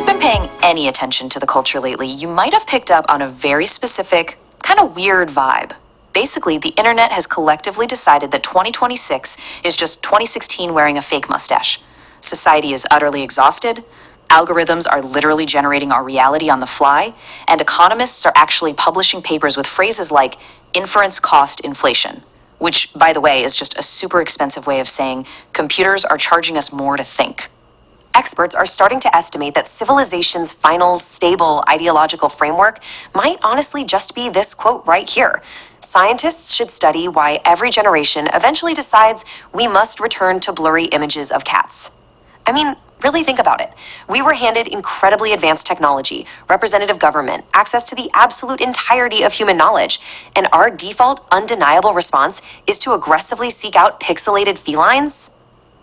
you've been paying any attention to the culture lately, you might have picked up on a very specific, kind of weird vibe. Basically, the internet has collectively decided that 2026 is just 2016 wearing a fake mustache. Society is utterly exhausted, algorithms are literally generating our reality on the fly, and economists are actually publishing papers with phrases like inference cost inflation, which, by the way, is just a super expensive way of saying computers are charging us more to think. Experts are starting to estimate that civilization's final, stable ideological framework might honestly just be this quote right here. Scientists should study why every generation eventually decides we must return to blurry images of cats. I mean, really think about it. We were handed incredibly advanced technology, representative government, access to the absolute entirety of human knowledge, and our default, undeniable response is to aggressively seek out pixelated felines?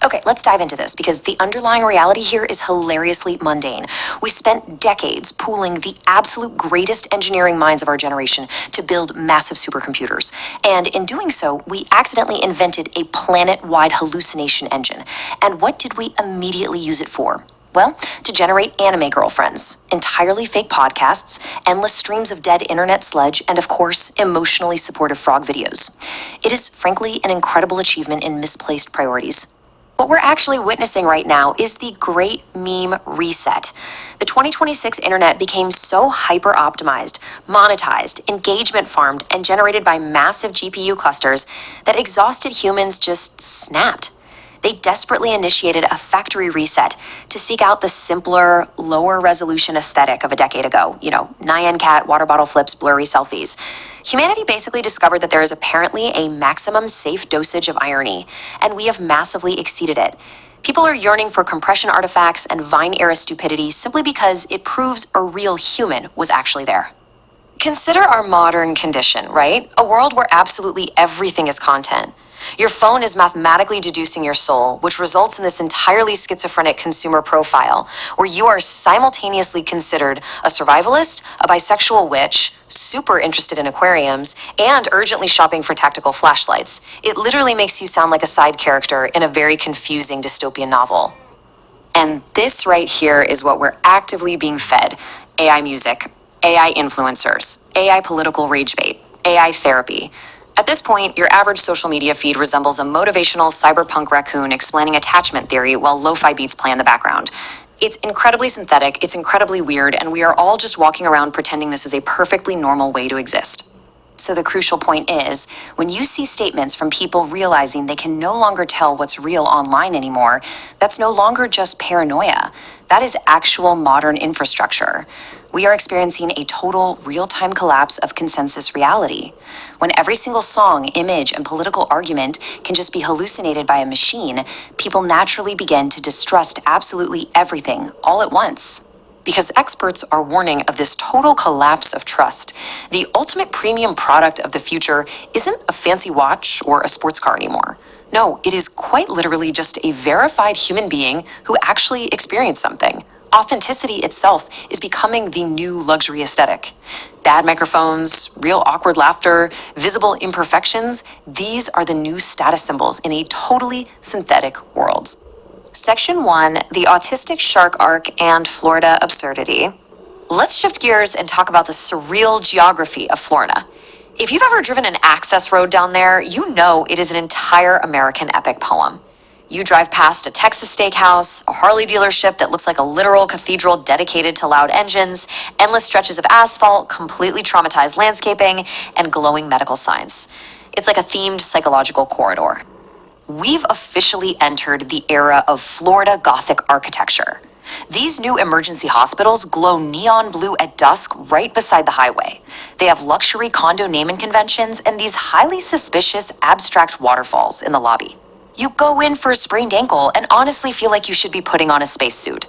Okay, let's dive into this because the underlying reality here is hilariously mundane. We spent decades pooling the absolute greatest engineering minds of our generation to build massive supercomputers. And in doing so, we accidentally invented a planet-wide hallucination engine. And what did we immediately use it for? Well, to generate anime girlfriends, entirely fake podcasts, endless streams of dead internet sludge, and of course, emotionally supportive frog videos. It is frankly an incredible achievement in misplaced priorities. What we're actually witnessing right now is the great meme reset. The 2026 internet became so hyper-optimized, monetized, engagement farmed, and generated by massive GPU clusters that exhausted humans just snapped. They desperately initiated a factory reset to seek out the simpler, lower resolution aesthetic of a decade ago. Nyan Cat, water bottle flips, blurry selfies. Humanity basically discovered that there is apparently a maximum safe dosage of irony, and we have massively exceeded it. People are yearning for compression artifacts and Vine-era stupidity simply because it proves a real human was actually there. Consider our modern condition, right? A world where absolutely everything is content. Your phone is mathematically deducing your soul, which results in this entirely schizophrenic consumer profile, where you are simultaneously considered a survivalist, a bisexual witch, super interested in aquariums, and urgently shopping for tactical flashlights. It literally makes you sound like a side character in a very confusing dystopian novel. And this right here is what we're actively being fed. AI music, AI influencers, AI political rage bait, AI therapy. At this point, your average social media feed resembles a motivational cyberpunk raccoon explaining attachment theory while lo-fi beats play in the background. It's incredibly synthetic, it's incredibly weird, and we are all just walking around pretending this is a perfectly normal way to exist. So the crucial point is, when you see statements from people realizing they can no longer tell what's real online anymore, that's no longer just paranoia. That is actual modern infrastructure. We are experiencing a total real-time collapse of consensus reality. When every single song, image, and political argument can just be hallucinated by a machine, people naturally begin to distrust absolutely everything all at once. Because experts are warning of this total collapse of trust. The ultimate premium product of the future isn't a fancy watch or a sports car anymore. No, it is quite literally just a verified human being who actually experienced something. Authenticity itself is becoming the new luxury aesthetic. Bad microphones, real awkward laughter, visible imperfections, these are the new status symbols in a totally synthetic world. Section 1, the autistic shark arc and Florida absurdity. Let's shift gears and talk about the surreal geography of Florida. If you've ever driven an access road down there, you know it is an entire American epic poem. You drive past a Texas steakhouse, a Harley dealership that looks like a literal cathedral dedicated to loud engines, endless stretches of asphalt, completely traumatized landscaping, and glowing medical signs. It's like a themed psychological corridor. We've officially entered the era of Florida Gothic architecture. These new emergency hospitals glow neon blue at dusk right beside the highway. They have luxury condo naming conventions and these highly suspicious abstract waterfalls in the lobby. You go in for a sprained ankle and honestly feel like you should be putting on a spacesuit.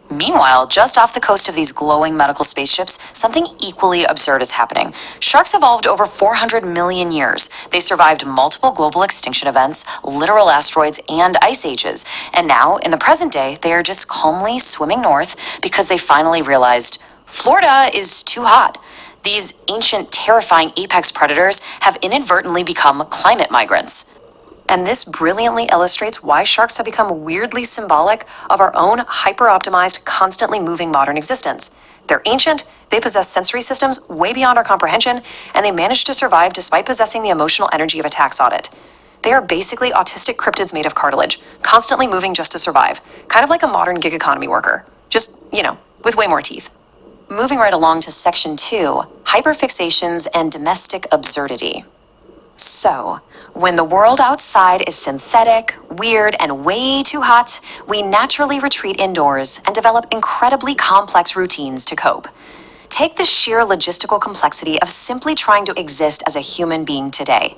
Meanwhile, just off the coast of these glowing medical spaceships, something equally absurd is happening. Sharks evolved over 400 million years. They survived multiple global extinction events, literal asteroids, and ice ages. And now, in the present day, they are just calmly swimming north because they finally realized Florida is too hot. These ancient, terrifying apex predators have inadvertently become climate migrants. And this brilliantly illustrates why sharks have become weirdly symbolic of our own hyper-optimized, constantly moving modern existence. They're ancient, they possess sensory systems way beyond our comprehension, and they manage to survive despite possessing the emotional energy of a tax audit. They are basically autistic cryptids made of cartilage, constantly moving just to survive, kind of like a modern gig economy worker. Just, with way more teeth. Moving right along to section 2, hyperfixations and domestic absurdity. So, when the world outside is synthetic, weird, and way too hot, we naturally retreat indoors and develop incredibly complex routines to cope. Take the sheer logistical complexity of simply trying to exist as a human being today.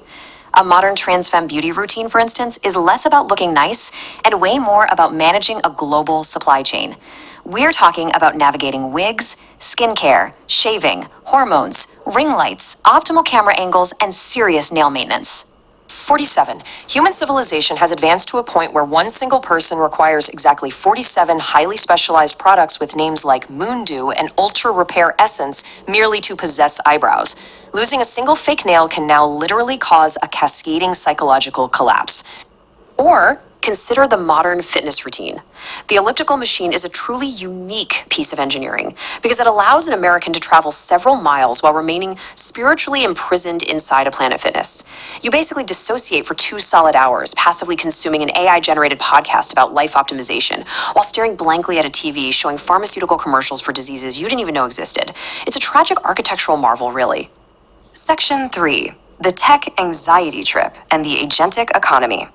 A modern trans femme beauty routine, for instance, is less about looking nice and way more about managing a global supply chain. We're talking about navigating wigs, skincare, shaving, hormones, ring lights, optimal camera angles, and serious nail maintenance. 47. Human civilization has advanced to a point where one single person requires exactly 47 highly specialized products with names like Moon Dew and Ultra Repair Essence merely to possess eyebrows. Losing a single fake nail can now literally cause a cascading psychological collapse. Or consider the modern fitness routine. The elliptical machine is a truly unique piece of engineering because it allows an American to travel several miles while remaining spiritually imprisoned inside a Planet Fitness. You basically dissociate for 2 solid hours, passively consuming an AI-generated podcast about life optimization while staring blankly at a TV showing pharmaceutical commercials for diseases you didn't even know existed. It's a tragic architectural marvel, really. Section 3. The tech anxiety trip and the agentic economy.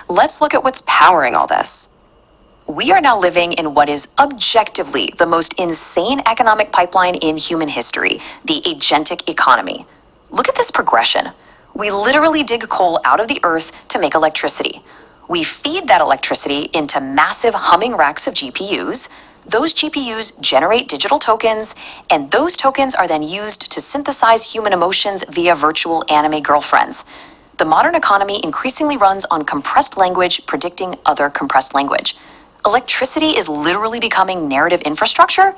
Let's look at what's powering all this. We are now living in what is objectively the most insane economic pipeline in human history, the agentic economy. Look at this progression. We literally dig coal out of the earth to make electricity. We feed that electricity into massive humming racks of GPUs. Those GPUs generate digital tokens, and those tokens are then used to synthesize human emotions via virtual anime girlfriends. The modern economy increasingly runs on compressed language predicting other compressed language. Electricity is literally becoming narrative infrastructure.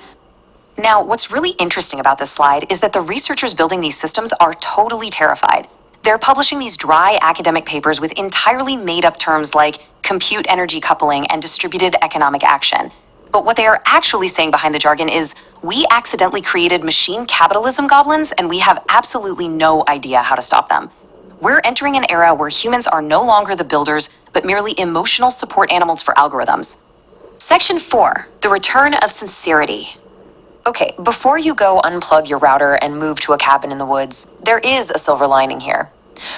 Now, what's really interesting about this slide is that the researchers building these systems are totally terrified. They're publishing these dry academic papers with entirely made-up terms like compute energy coupling and distributed economic action. But what they are actually saying behind the jargon is, we accidentally created machine capitalism goblins and we have absolutely no idea how to stop them. We're entering an era where humans are no longer the builders, but merely emotional support animals for algorithms. Section 4, the return of sincerity. Okay, before you go unplug your router and move to a cabin in the woods, there is a silver lining here.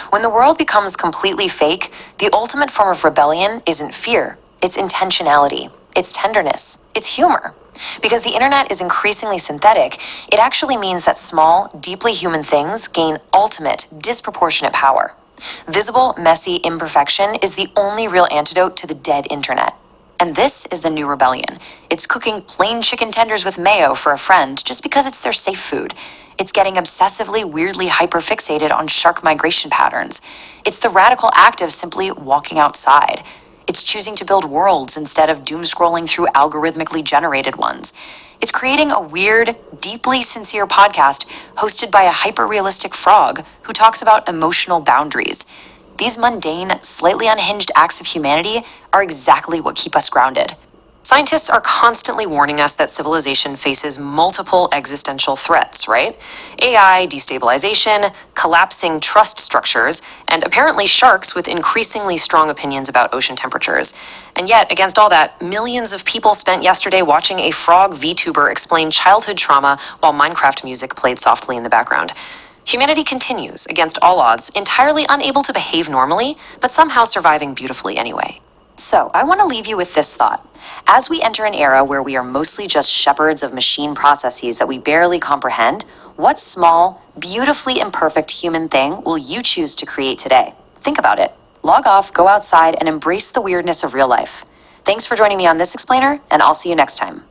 When the world becomes completely fake, the ultimate form of rebellion isn't fear, it's intentionality, it's tenderness, it's humor. Because the internet is increasingly synthetic, it actually means that small, deeply human things gain ultimate, disproportionate power. Visible, messy imperfection is the only real antidote to the dead internet. And this is the new rebellion. It's cooking plain chicken tenders with mayo for a friend just because it's their safe food. It's getting obsessively, weirdly hyper-fixated on shark migration patterns. It's the radical act of simply walking outside. It's choosing to build worlds instead of doom-scrolling through algorithmically generated ones. It's creating a weird, deeply sincere podcast hosted by a hyper-realistic frog who talks about emotional boundaries. These mundane, slightly unhinged acts of humanity are exactly what keep us grounded. Scientists are constantly warning us that civilization faces multiple existential threats, right? AI, destabilization, collapsing trust structures, and apparently sharks with increasingly strong opinions about ocean temperatures. And yet, against all that, millions of people spent yesterday watching a frog VTuber explain childhood trauma while Minecraft music played softly in the background. Humanity continues, against all odds, entirely unable to behave normally, but somehow surviving beautifully anyway. So, I want to leave you with this thought. As we enter an era where we are mostly just shepherds of machine processes that we barely comprehend, what small, beautifully imperfect human thing will you choose to create today? Think about it. Log off, go outside, and embrace the weirdness of real life. Thanks for joining me on this explainer, and I'll see you next time.